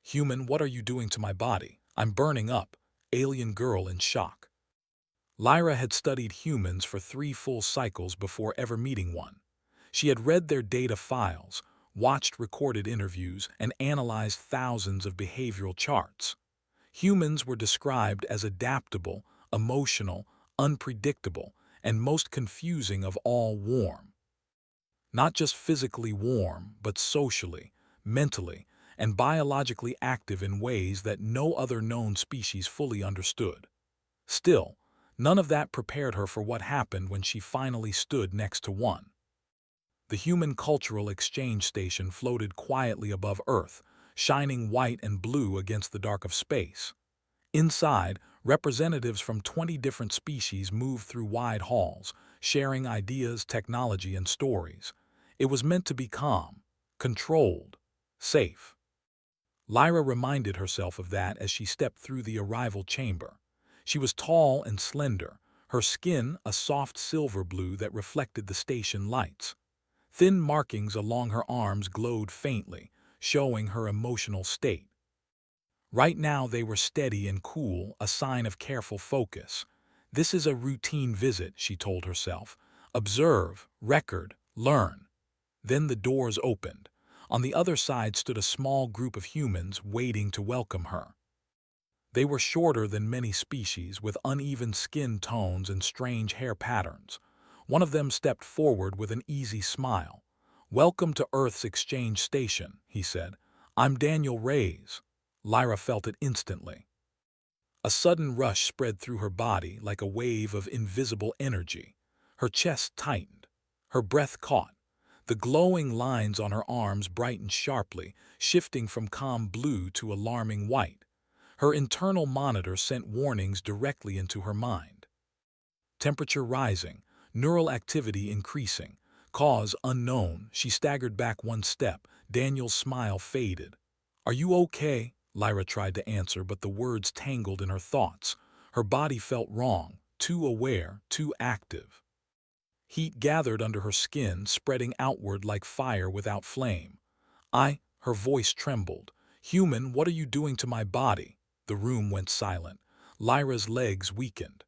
Human, what are you doing to my body? I'm burning up. Alien girl in shock. Lyra had studied humans for 3 full cycles before ever meeting one. She had read their data files, watched recorded interviews, and analyzed thousands of behavioral charts. Humans were described as adaptable, emotional, unpredictable, and most confusing of all warm. Not just physically warm, but socially, mentally, and biologically active in ways that no other known species fully understood. Still, none of that prepared her for what happened when she finally stood next to one. The human cultural exchange station floated quietly above Earth, shining white and blue against the dark of space. Inside, representatives from 20 different species moved through wide halls, sharing ideas, technology, and stories. It was meant to be calm, controlled, safe. Lyra reminded herself of that as she stepped through the arrival chamber. She was tall and slender, her skin a soft silver blue that reflected the station lights. Thin markings along her arms glowed faintly, showing her emotional state. Right now they were steady and cool, a sign of careful focus. This is a routine visit, she told herself. Observe, record, learn. Then the doors opened. On the other side stood a small group of humans waiting to welcome her. They were shorter than many species, with uneven skin tones and strange hair patterns. One of them stepped forward with an easy smile. "Welcome to Earth's exchange station," he said. "I'm Daniel Reyes." Lyra felt it instantly. A sudden rush spread through her body like a wave of invisible energy. Her chest tightened. Her breath caught. The glowing lines on her arms brightened sharply, shifting from calm blue to alarming white. Her internal monitor sent warnings directly into her mind. Temperature rising, neural activity increasing. Cause unknown. She staggered back one step. Daniel's smile faded. "Are you okay?" Lyra tried to answer, but the words tangled in her thoughts. Her body felt wrong, too aware, too active. Heat gathered under her skin, spreading outward like fire without flame. Her voice trembled. "Human, what are you doing to my body?" The room went silent. Lyra's legs weakened.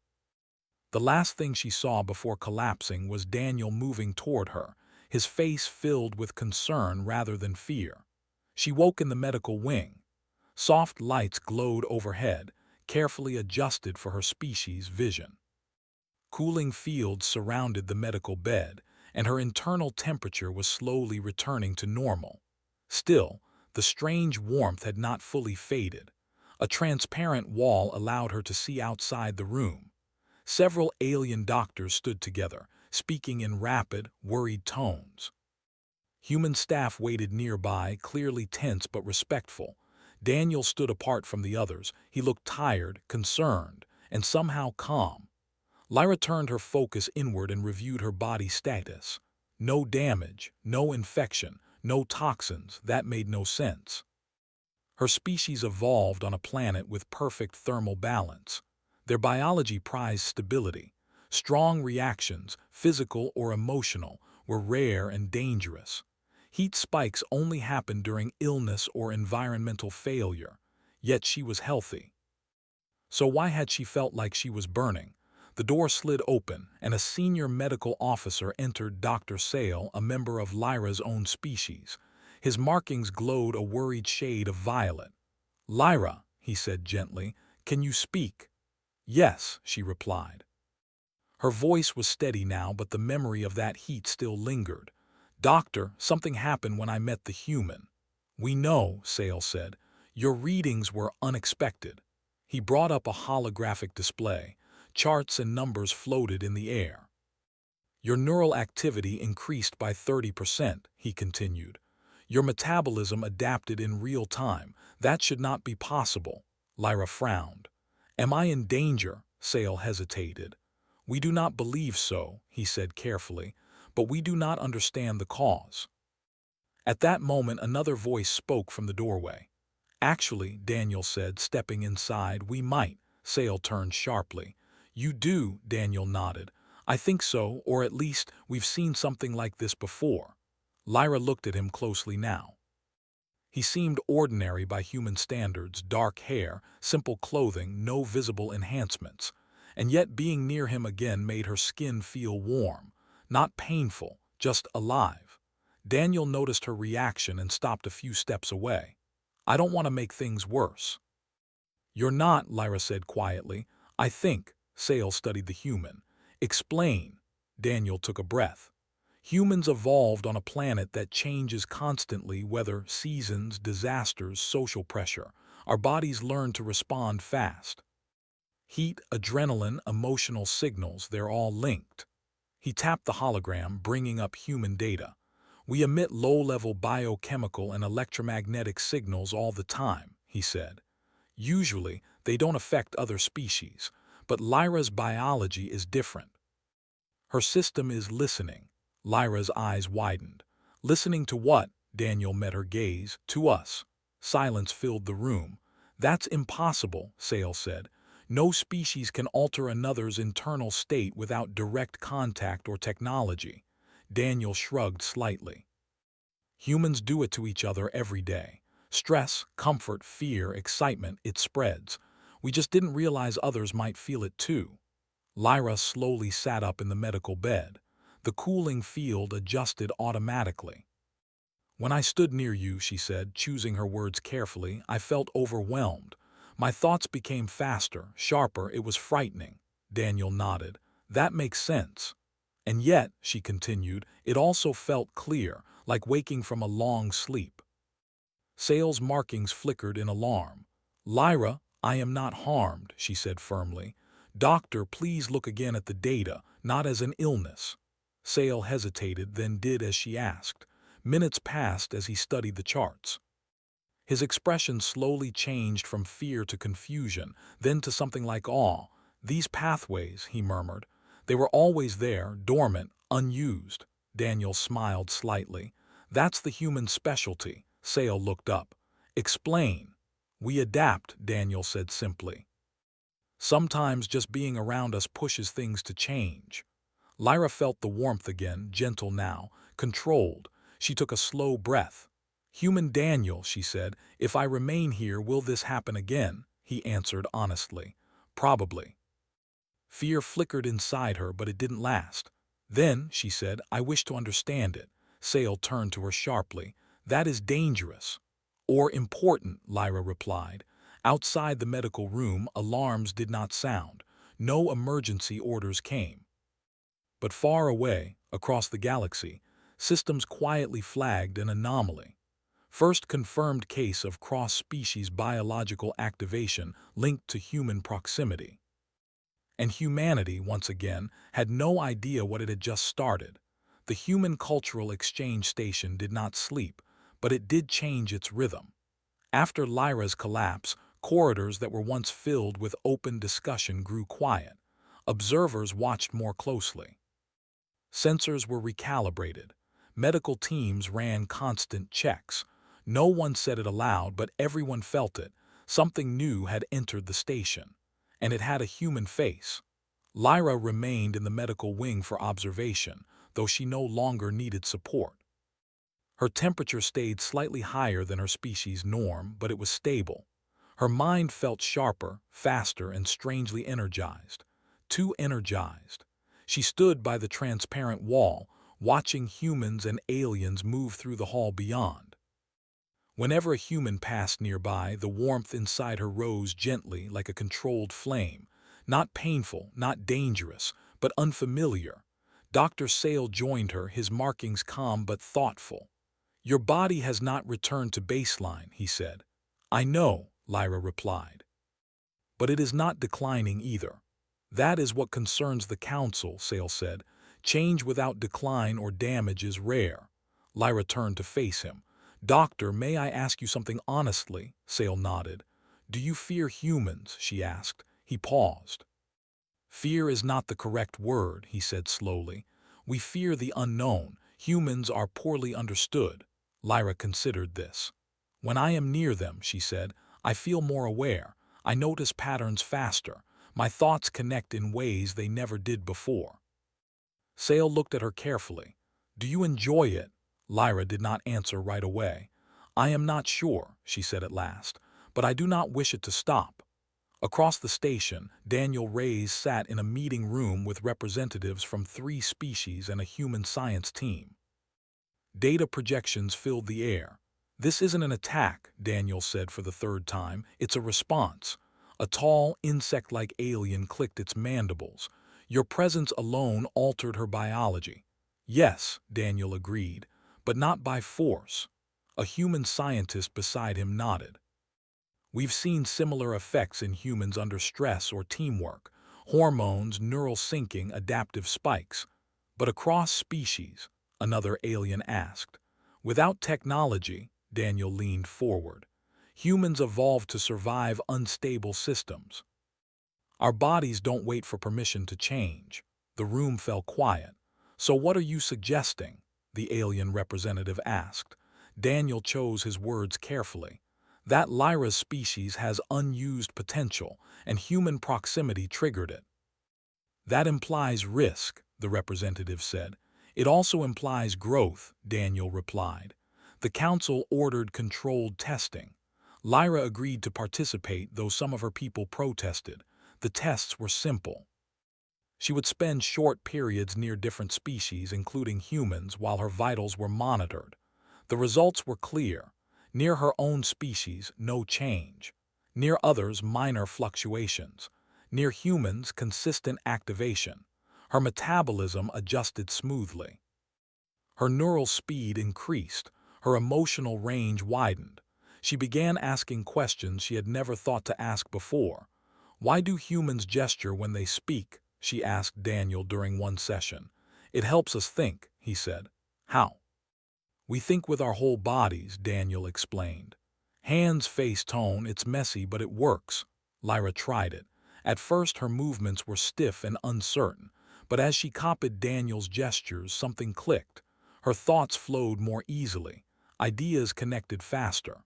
The last thing she saw before collapsing was Daniel moving toward her, his face filled with concern rather than fear. She woke in the medical wing. Soft lights glowed overhead, carefully adjusted for her species' vision. Cooling fields surrounded the medical bed, and her internal temperature was slowly returning to normal. Still, the strange warmth had not fully faded. A transparent wall allowed her to see outside the room. Several alien doctors stood together, speaking in rapid, worried tones. Human staff waited nearby, clearly tense but respectful. Daniel stood apart from the others. He looked tired, concerned, and somehow calm. Lyra turned her focus inward and reviewed her body status. No damage, no infection, no toxins. That made no sense. Her species evolved on a planet with perfect thermal balance. Their biology prized stability. Strong reactions, physical or emotional, were rare and dangerous. Heat spikes only happened during illness or environmental failure, yet she was healthy. So why had she felt like she was burning? The door slid open, and a senior medical officer entered. Dr. Sale, a member of Lyra's own species. His markings glowed a worried shade of violet. "Lyra," he said gently, "can you speak?" "Yes," she replied. Her voice was steady now, but the memory of that heat still lingered. "Doctor, something happened when I met the human." "We know," Sale said. "Your readings were unexpected." He brought up a holographic display. Charts and numbers floated in the air. "Your neural activity increased by 30%, he continued. "Your metabolism adapted in real time. That should not be possible." Lyra frowned. "Am I in danger?" Sale hesitated. "We do not believe so," he said carefully, "but we do not understand the cause." At that moment another voice spoke from the doorway. "Actually," Daniel said, stepping inside, "we might." Sale turned sharply. "You do," Daniel nodded. "I think so, or at least we've seen something like this before." Lyra looked at him closely now. He seemed ordinary by human standards, dark hair, simple clothing, no visible enhancements. And yet being near him again made her skin feel warm, not painful, just alive. Daniel noticed her reaction and stopped a few steps away. "I don't want to make things worse." "You're not," Lyra said quietly. "I think." Sale studied the human. "Explain." Daniel took a breath. "Humans evolved on a planet that changes constantly, weather, seasons, disasters, social pressure. Our bodies learn to respond fast. Heat, adrenaline, emotional signals, they're all linked." He tapped the hologram, bringing up human data. "We emit low-level biochemical and electromagnetic signals all the time," he said. "Usually, they don't affect other species, but Lyra's biology is different. Her system is listening." Lyra's eyes widened. "Listening to what?" Daniel met her gaze. "To us." Silence filled the room. "That's impossible," Sale said. "No species can alter another's internal state without direct contact or technology." Daniel shrugged slightly. "Humans do it to each other every day. Stress, comfort, fear, excitement, it spreads. We just didn't realize others might feel it too." Lyra slowly sat up in the medical bed. The cooling field adjusted automatically. "When I stood near you," she said, choosing her words carefully, "I felt overwhelmed. My thoughts became faster, sharper. It was frightening." Daniel nodded. "That makes sense." "And yet," she continued, "it also felt clear, like waking from a long sleep." Sale's markings flickered in alarm. "Lyra, I am not harmed," she said firmly. "Doctor, please look again at the data, not as an illness." Sale hesitated, then did as she asked. Minutes passed as he studied the charts. His expression slowly changed from fear to confusion, then to something like awe. "These pathways," he murmured. "They were always there, dormant, unused." Daniel smiled slightly. "That's the human specialty." Sale looked up. "Explain." "We adapt," Daniel said simply. "Sometimes just being around us pushes things to change." Lyra felt the warmth again, gentle now, controlled. She took a slow breath. "Human Daniel," she said, "if I remain here, will this happen again?" He answered honestly. "Probably." Fear flickered inside her, but it didn't last. "Then," she said, "I wish to understand it." Sale turned to her sharply. "That is dangerous." "Or important," Lyra replied. Outside the medical room, alarms did not sound. No emergency orders came. But far away, across the galaxy, systems quietly flagged an anomaly. First confirmed case of cross-species biological activation linked to human proximity. And humanity, once again, had no idea what it had just started. The Human Cultural Exchange Station did not sleep, but it did change its rhythm. After Lyra's collapse, corridors that were once filled with open discussion grew quiet. Observers watched more closely. Sensors were recalibrated. Medical teams ran constant checks. No one said it aloud, but everyone felt it. Something new had entered the station, and it had a human face. Lyra remained in the medical wing for observation, though she no longer needed support. Her temperature stayed slightly higher than her species' norm, but it was stable. Her mind felt sharper, faster, and strangely energized. Too energized. She stood by the transparent wall, watching humans and aliens move through the hall beyond. Whenever a human passed nearby, the warmth inside her rose gently like a controlled flame. Not painful, not dangerous, but unfamiliar. Dr. Sale joined her, his markings calm but thoughtful. "Your body has not returned to baseline," he said. "I know," Lyra replied. "But it is not declining either." "That is what concerns the Council," Sale said. "Change without decline or damage is rare." Lyra turned to face him. "Doctor, may I ask you something honestly?" Sale nodded. "Do you fear humans?" she asked. He paused. "Fear is not the correct word," he said slowly. "We fear the unknown. Humans are poorly understood." Lyra considered this. "When I am near them," she said, "I feel more aware. I notice patterns faster. My thoughts connect in ways they never did before." Sale looked at her carefully. "Do you enjoy it?" Lyra did not answer right away. "I am not sure," she said at last, "but I do not wish it to stop." Across the station, Daniel Reyes sat in a meeting room with representatives from 3 species and a human science team. Data projections filled the air. "This isn't an attack," Daniel said for the 3rd time. "It's a response." A tall, insect-like alien clicked its mandibles. "Your presence alone altered her biology." "Yes," Daniel agreed, "but not by force." A human scientist beside him nodded. "We've seen similar effects in humans under stress or teamwork. Hormones, neural syncing, adaptive spikes. But across species?" another alien asked. "Without technology," Daniel leaned forward, "humans evolved to survive unstable systems. Our bodies don't wait for permission to change." The room fell quiet. "So what are you suggesting?" the alien representative asked. Daniel chose his words carefully. "That Lyra's species has unused potential, and human proximity triggered it." "That implies risk," the representative said. "It also implies growth," Daniel replied. "The council ordered controlled testing. Lyra agreed to participate, though some of her people protested. The tests were simple. She would spend short periods near different species, including humans, while her vitals were monitored. The results were clear. Near her own species, no change. Near others, minor fluctuations. Near humans, consistent activation. Her metabolism adjusted smoothly. Her neural speed increased. Her emotional range widened. She began asking questions she had never thought to ask before. "Why do humans gesture when they speak?" she asked Daniel during one session. "It helps us think," he said. "How?" "We think with our whole bodies," Daniel explained. "Hands, face, tone, it's messy, but it works." Lyra tried it. At first her movements were stiff and uncertain, but as she copied Daniel's gestures, something clicked. Her thoughts flowed more easily. Ideas connected faster.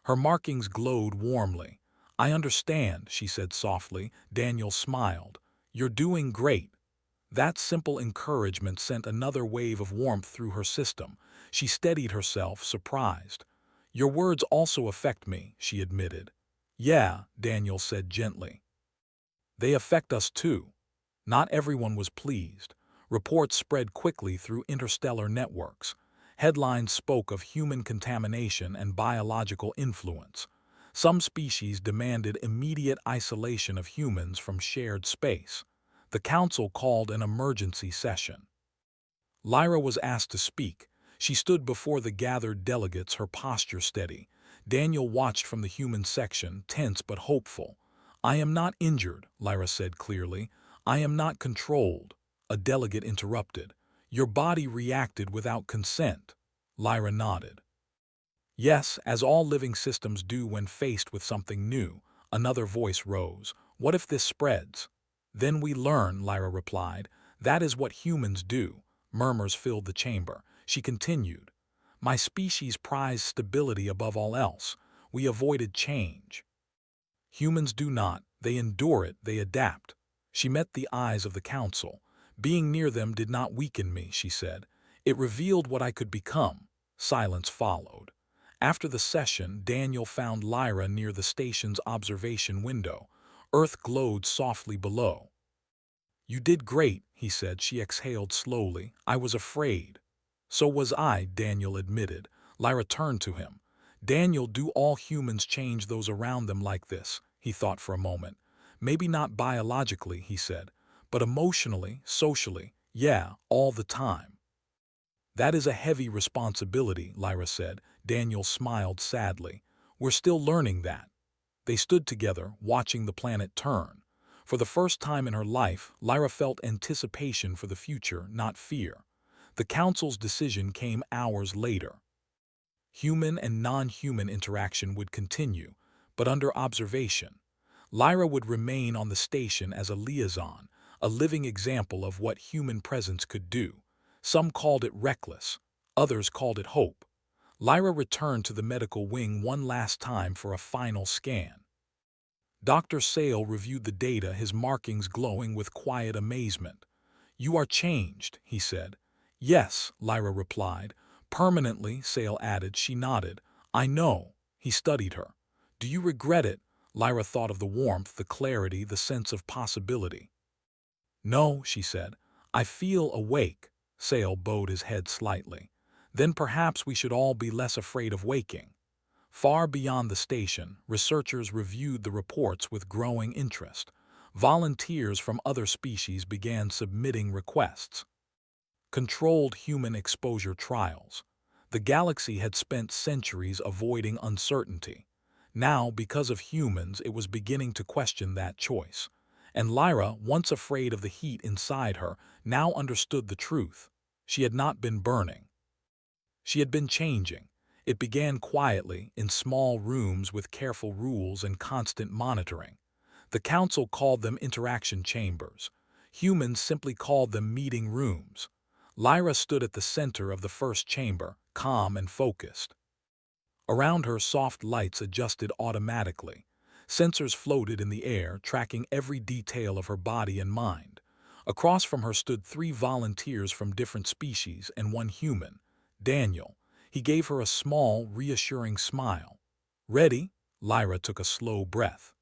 Her markings glowed warmly. "I understand," she said softly. Daniel smiled. "You're doing great." That simple encouragement sent another wave of warmth through her system. She steadied herself, surprised. "Your words also affect me," she admitted. "Yeah," Daniel said gently. "They affect us too." Not everyone was pleased. Reports spread quickly through interstellar networks. Headlines spoke of human contamination and biological influence. Some species demanded immediate isolation of humans from shared space. The council called an emergency session. Lyra was asked to speak. She stood before the gathered delegates, her posture steady. Daniel watched from the human section, tense but hopeful. "I am not injured," Lyra said clearly. "I am not controlled." A delegate interrupted. "Your body reacted without consent." Lyra nodded. "Yes, as all living systems do when faced with something new." Another voice rose. "What if this spreads?" "Then we learn," Lyra replied. "That is what humans do." Murmurs filled the chamber. She continued. "My species prized stability above all else. We avoided change. Humans do not. They endure it, they adapt." She met the eyes of the council. "Being near them did not weaken me," she said. "It revealed what I could become." Silence followed. After the session, Daniel found Lyra near the station's observation window. Earth glowed softly below. "You did great," he said. She exhaled slowly. "I was afraid." "So was I," Daniel admitted. Lyra turned to him. "Daniel, do all humans change those around them like this?" He thought for a moment. "Maybe not biologically," he said, "but emotionally, socially, yeah, all the time." "That is a heavy responsibility," Lyra said. Daniel smiled sadly. "We're still learning that." They stood together, watching the planet turn. For the first time in her life, Lyra felt anticipation for the future, not fear. The council's decision came hours later. Human and non-human interaction would continue, but under observation. Lyra would remain on the station as a liaison, a living example of what human presence could do. Some called it reckless, others called it hope. Lyra returned to the medical wing one last time for a final scan. Dr. Sale reviewed the data, his markings glowing with quiet amazement. "You are changed," he said. "Yes," Lyra replied. "Permanently," Sale added. She nodded. I know. He studied her. Do you regret it? Lyra thought of the warmth, the clarity, the sense of possibility. No, she said. I feel awake. Sale bowed his head slightly. Then perhaps we should all be less afraid of waking. Far beyond the station, researchers reviewed the reports with growing interest. Volunteers from other species began submitting requests. Controlled human exposure trials. The galaxy had spent centuries avoiding uncertainty. Now, because of humans, it was beginning to question that choice. And Lyra, once afraid of the heat inside her, now understood the truth. She had not been burning. She had been changing. It began quietly, in small rooms with careful rules and constant monitoring. The council called them interaction chambers. Humans simply called them meeting rooms. Lyra stood at the center of the first chamber, calm and focused. Around her, soft lights adjusted automatically. Sensors floated in the air, tracking every detail of her body and mind. Across from her stood 3 volunteers from different species and 1 human, Daniel. He gave her a small, reassuring smile. Ready? Lyra took a slow breath.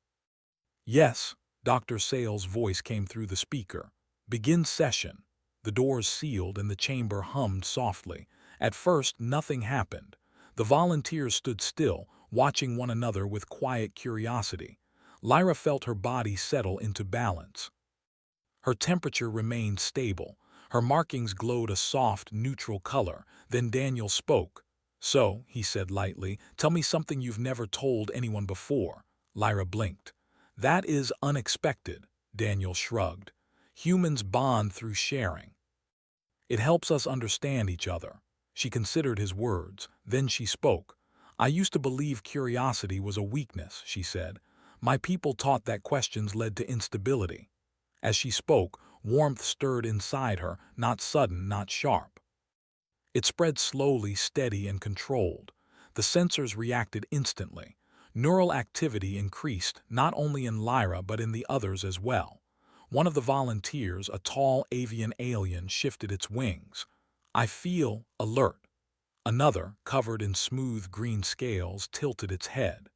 Yes, Dr. Sale's voice came through the speaker. Begin session. The doors sealed and the chamber hummed softly. At first, nothing happened. The volunteers stood still, watching one another with quiet curiosity. Lyra felt her body settle into balance. Her temperature remained stable. Her markings glowed a soft, neutral color. Then Daniel spoke. So, he said lightly, tell me something you've never told anyone before. Lyra blinked. That is unexpected, Daniel shrugged. Humans bond through sharing. It helps us understand each other. She considered his words. Then she spoke. I used to believe curiosity was a weakness, she said. My people taught that questions led to instability. As she spoke, warmth stirred inside her, not sudden, not sharp. It spread slowly, steady, and controlled. The sensors reacted instantly. Neural activity increased, not only in Lyra but in the others as well. One of the volunteers, a tall avian alien, shifted its wings. I feel alert. Another, covered in smooth green scales, tilted its head.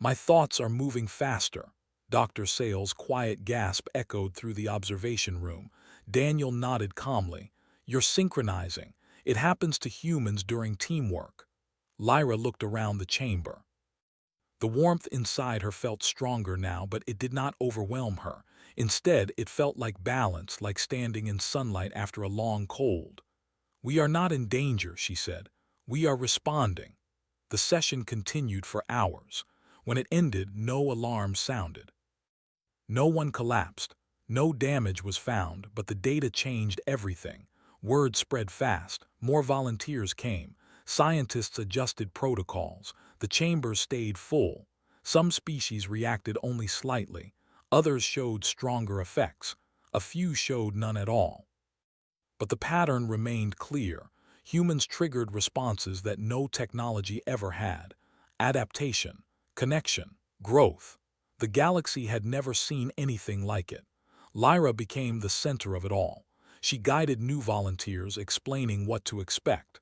My thoughts are moving faster. Dr. Sale's quiet gasp echoed through the observation room. Daniel nodded calmly. You're synchronizing. It happens to humans during teamwork. Lyra looked around the chamber. The warmth inside her felt stronger now, but it did not overwhelm her. Instead, it felt like balance, like standing in sunlight after a long cold. We are not in danger, she said. We are responding. The session continued for hours. When it ended, no alarm sounded. No one collapsed. No damage was found, but the data changed everything. Word spread fast. More volunteers came. Scientists adjusted protocols. The chambers stayed full. Some species reacted only slightly. Others showed stronger effects. A few showed none at all. But the pattern remained clear. Humans triggered responses that no technology ever had. Adaptation, connection, growth. The galaxy had never seen anything like it. Lyra became the center of it all. She guided new volunteers, explaining what to expect.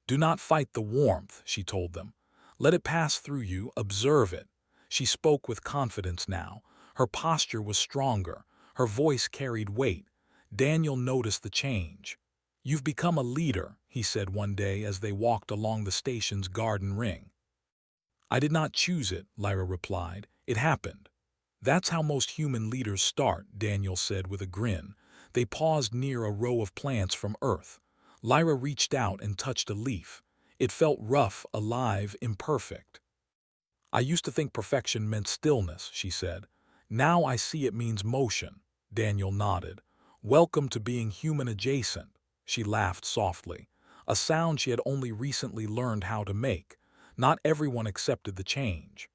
Do not fight the warmth, she told them. Let it pass through you, observe it. She spoke with confidence now. Her posture was stronger. Her voice carried weight. Daniel noticed the change. You've become a leader, he said one day as they walked along the station's garden ring. I did not choose it, Lyra replied. It happened. That's how most human leaders start, Daniel said with a grin. They paused near a row of plants from Earth. Lyra reached out and touched a leaf. It felt rough, alive, imperfect. I used to think perfection meant stillness, she said. Now I see it means motion. Daniel nodded. Welcome to being human adjacent. She laughed softly, a sound she had only recently learned how to make. Not everyone accepted the change.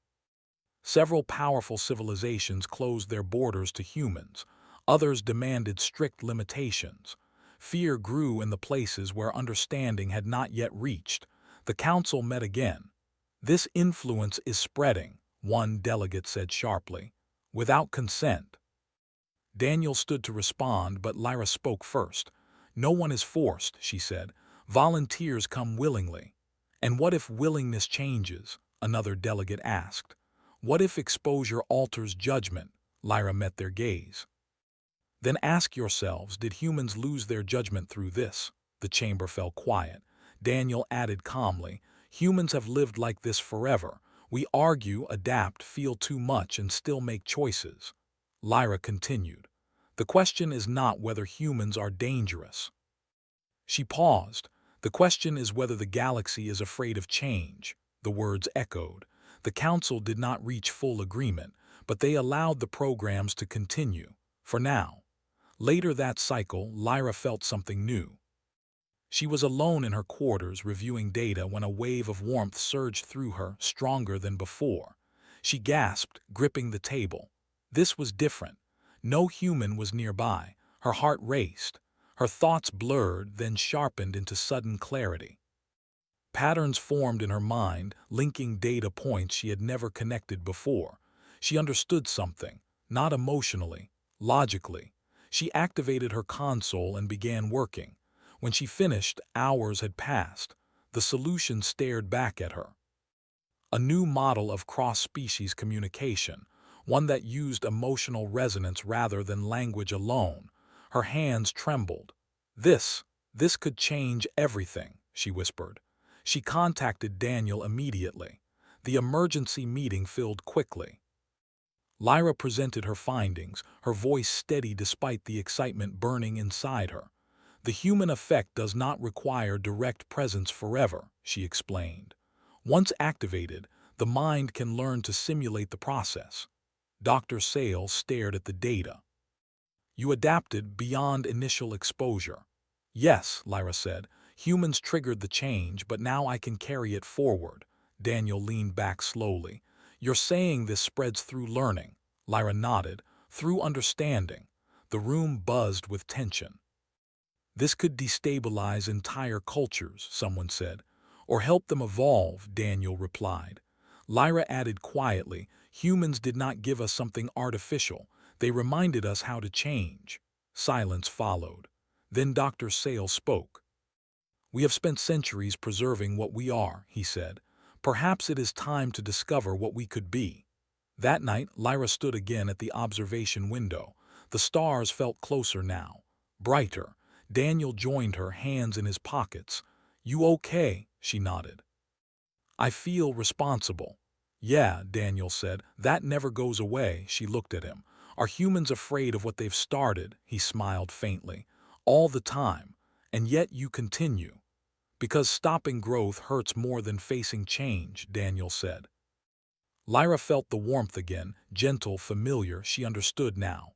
Several powerful civilizations closed their borders to humans. Others demanded strict limitations. Fear grew in the places where understanding had not yet reached. The council met again. This influence is spreading, one delegate said sharply, without consent. Daniel stood to respond, but Lyra spoke first. No one is forced, she said. Volunteers come willingly. And what if willingness changes? Another delegate asked. What if exposure alters judgment? Lyra met their gaze. Then ask yourselves, did humans lose their judgment through this? The chamber fell quiet. Daniel added calmly, humans have lived like this forever. We argue, adapt, feel too much, and still make choices. Lyra continued, the question is not whether humans are dangerous. She paused. The question is whether the galaxy is afraid of change. The words echoed. The council did not reach full agreement, but they allowed the programs to continue, for now. Later that cycle, Lyra felt something new. She was alone in her quarters reviewing data when a wave of warmth surged through her, stronger than before. She gasped, gripping the table. This was different. No human was nearby. Her heart raced. Her thoughts blurred, then sharpened into sudden clarity. Patterns formed in her mind, linking data points she had never connected before. She understood something, not emotionally, logically. She activated her console and began working. When she finished, hours had passed. The solution stared back at her. A new model of cross-species communication, one that used emotional resonance rather than language alone. Her hands trembled. This could change everything, she whispered. She contacted Daniel immediately. The emergency meeting filled quickly. Lyra presented her findings, her voice steady despite the excitement burning inside her. The human effect does not require direct presence forever, she explained. Once activated, the mind can learn to simulate the process. Dr. Sales stared at the data. You adapted beyond initial exposure. Yes, Lyra said. Humans triggered the change, but now I can carry it forward. Daniel leaned back slowly. You're saying this spreads through learning. Lyra nodded. Through understanding. The room buzzed with tension. This could destabilize entire cultures, someone said. Or help them evolve, Daniel replied. Lyra added quietly, humans did not give us something artificial. They reminded us how to change. Silence followed. Then Dr. Sales spoke. We have spent centuries preserving what we are, he said. Perhaps it is time to discover what we could be. That night, Lyra stood again at the observation window. The stars felt closer now, brighter. Daniel joined her, hands in his pockets. You okay? She nodded. I feel responsible. Yeah, Daniel said. That never goes away. She looked at him. Are humans afraid of what they've started? He smiled faintly. All the time. And yet you continue. Because stopping growth hurts more than facing change, Daniel said. Lyra felt the warmth again, gentle, familiar. She understood now.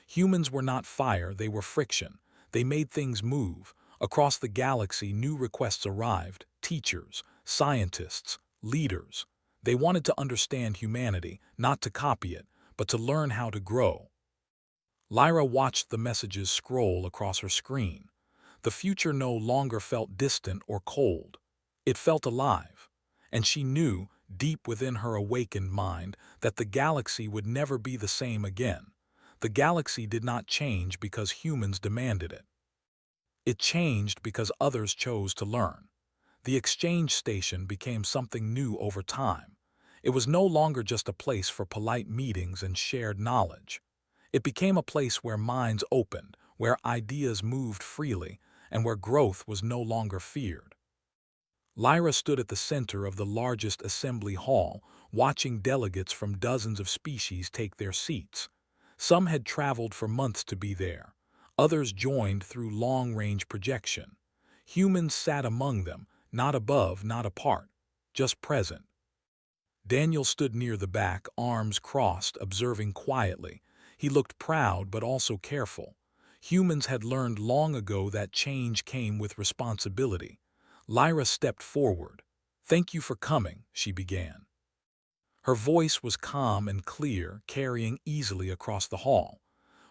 Humans were not fire, they were friction. They made things move. Across the galaxy, new requests arrived. Teachers, scientists, leaders. They wanted to understand humanity, not to copy it, but to learn how to grow. Lyra watched the messages scroll across her screen. The future no longer felt distant or cold. It felt alive. And she knew, deep within her awakened mind, that the galaxy would never be the same again. The galaxy did not change because humans demanded it. It changed because others chose to learn. The exchange station became something new over time. It was no longer just a place for polite meetings and shared knowledge. It became a place where minds opened, where ideas moved freely, and where growth was no longer feared. Lyra stood at the center of the largest assembly hall, watching delegates from dozens of species take their seats. Some had traveled for months to be there. Others joined through long-range projection. Humans sat among them, not above, not apart, just present. Daniel stood near the back, arms crossed, observing quietly. He looked proud but also careful. Humans had learned long ago that change came with responsibility. Lyra stepped forward. Thank you for coming, she began. Her voice was calm and clear, carrying easily across the hall.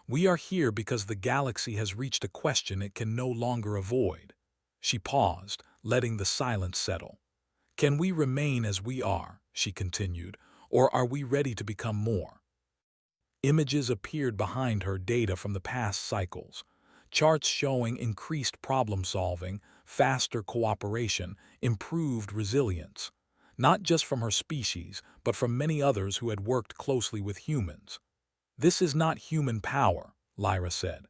We are here because the galaxy has reached a question it can no longer avoid. She paused, letting the silence settle. Can we remain as we are, she continued, or are we ready to become more? Images appeared behind her, data from the past cycles. Charts showing increased problem-solving, faster cooperation, improved resilience. Not just from her species, but from many others who had worked closely with humans. "This is not human power," Lyra said.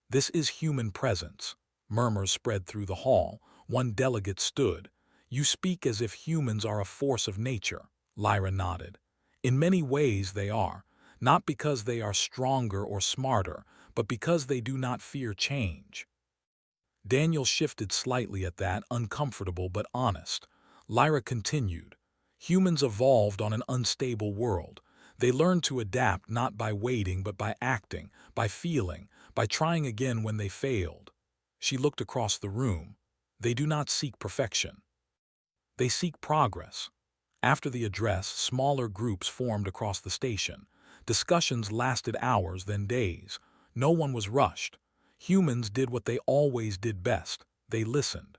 "This is human presence." Murmurs spread through the hall. One delegate stood. "You speak as if humans are a force of nature." Lyra nodded. "In many ways they are, not because they are stronger or smarter, but because they do not fear change." Daniel shifted slightly at that, uncomfortable but honest. Lyra continued. "Humans evolved on an unstable world. They learned to adapt not by waiting but by acting, by feeling, by trying again when they failed." She looked across the room. "They do not seek perfection. They seek progress." After the address, smaller groups formed across the station. Discussions lasted hours, then days. No one was rushed. Humans did what they always did best. They listened.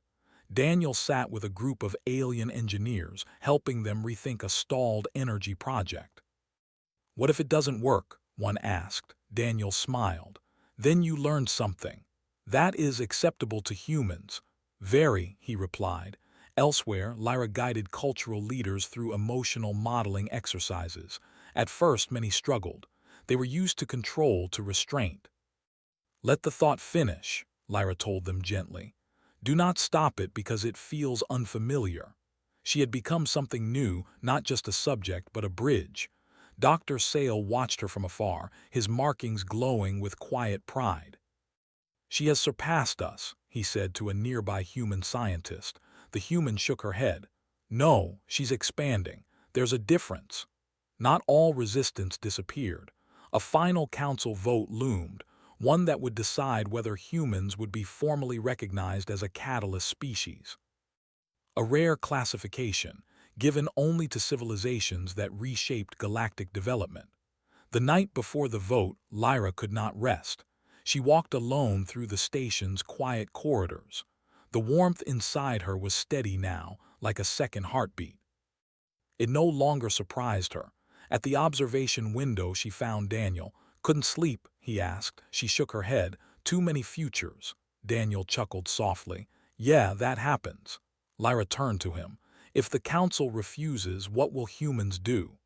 Daniel sat with a group of alien engineers, helping them rethink a stalled energy project. "What if it doesn't work?" one asked. Daniel smiled. "Then you learned something. That is acceptable to humans." "Very," he replied. Elsewhere, Lyra guided cultural leaders through emotional modeling exercises. At first, many struggled. They were used to control, to restraint. "Let the thought finish," Lyra told them gently. "Do not stop it because it feels unfamiliar." She had become something new, not just a subject, but a bridge. Dr. Sale watched her from afar, his markings glowing with quiet pride. "She has surpassed us," he said to a nearby human scientist. The human shook her head. "No, she's expanding. There's a difference." Not all resistance disappeared. A final council vote loomed, one that would decide whether humans would be formally recognized as a catalyst species. A rare classification, given only to civilizations that reshaped galactic development. The night before the vote, Lyra could not rest. She walked alone through the station's quiet corridors. The warmth inside her was steady now, like a second heartbeat. It no longer surprised her. At the observation window she found Daniel. "Couldn't sleep?" he asked. She shook her head. "Too many futures." Daniel chuckled softly. "Yeah, that happens." Lyra turned to him. "If the council refuses, what will humans do?"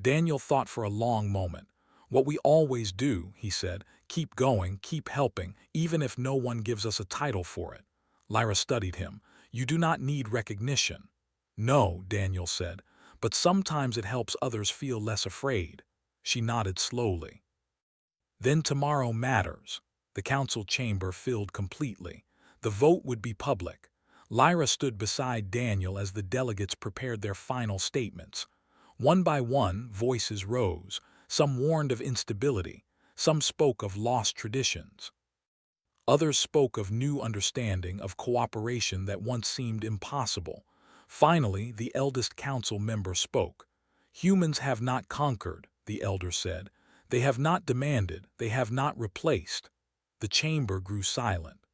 Daniel thought for a long moment. "What we always do," he said. "Keep going, keep helping, even if no one gives us a title for it." Lyra studied him. "You do not need recognition." "No," Daniel said, "but sometimes it helps others feel less afraid." She nodded slowly. Then tomorrow matters. The council chamber filled completely. The vote would be public. Lyra stood beside Daniel as the delegates prepared their final statements. One by one, voices rose. Some warned of instability. Some spoke of lost traditions. Others spoke of new understanding, of cooperation that once seemed impossible. Finally, the eldest council member spoke. "Humans have not conquered," the elder said. "They have not demanded, they have not replaced." The chamber grew silent.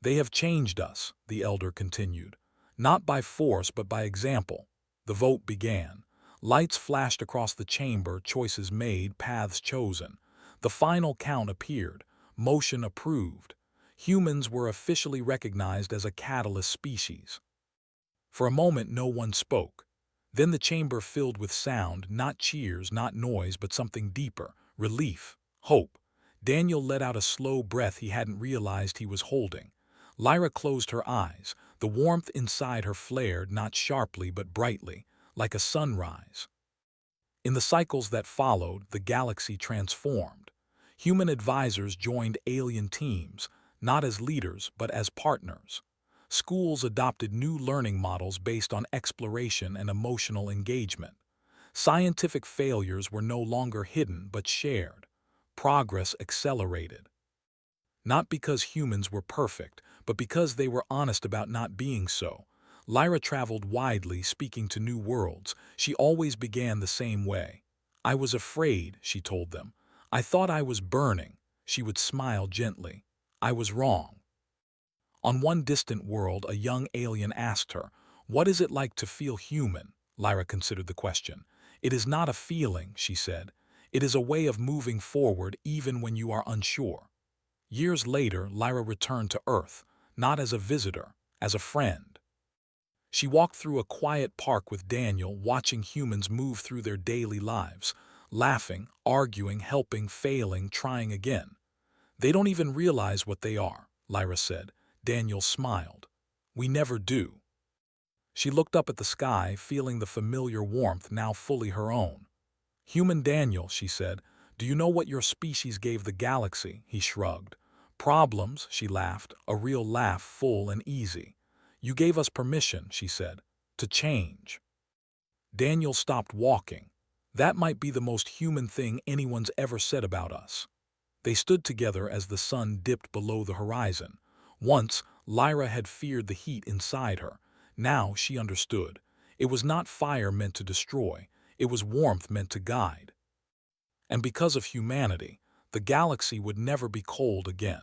"They have changed us," the elder continued. "Not by force, but by example." The vote began. Lights flashed across the chamber, choices made, paths chosen. The final count appeared. Motion approved. Humans were officially recognized as a catalyst species. For a moment no one spoke. Then the chamber filled with sound, not cheers, not noise, but something deeper. Relief. Hope. Daniel let out a slow breath he hadn't realized he was holding. Lyra closed her eyes. The warmth inside her flared, not sharply but brightly, like a sunrise. In the cycles that followed, the galaxy transformed. Human advisors joined alien teams, not as leaders but as partners. Schools adopted new learning models based on exploration and emotional engagement. Scientific failures were no longer hidden but shared. Progress accelerated. Not because humans were perfect, but because they were honest about not being so. Lyra traveled widely, speaking to new worlds. She always began the same way. "I was afraid," she told them. "I thought I was burning." She would smile gently. "I was wrong." On one distant world, a young alien asked her, "What is it like to feel human?" Lyra considered the question. "It is not a feeling," she said. "It is a way of moving forward even when you are unsure." Years later, Lyra returned to Earth, not as a visitor, as a friend. She walked through a quiet park with Daniel, watching humans move through their daily lives, laughing, arguing, helping, failing, trying again. They don't even realize what they are, Lyra said. Daniel smiled. We never do. She looked up at the sky, feeling the familiar warmth now fully her own. Human Daniel, she said, do you know what your species gave the galaxy? He shrugged. Problems, she laughed, a real laugh, full and easy. You gave us permission, she said, to change. Daniel stopped walking. That might be the most human thing anyone's ever said about us. They stood together as the sun dipped below the horizon. Once, Lyra had feared the heat inside her. Now she understood. It was not fire meant to destroy. It was warmth meant to guide. And because of humanity, the galaxy would never be cold again.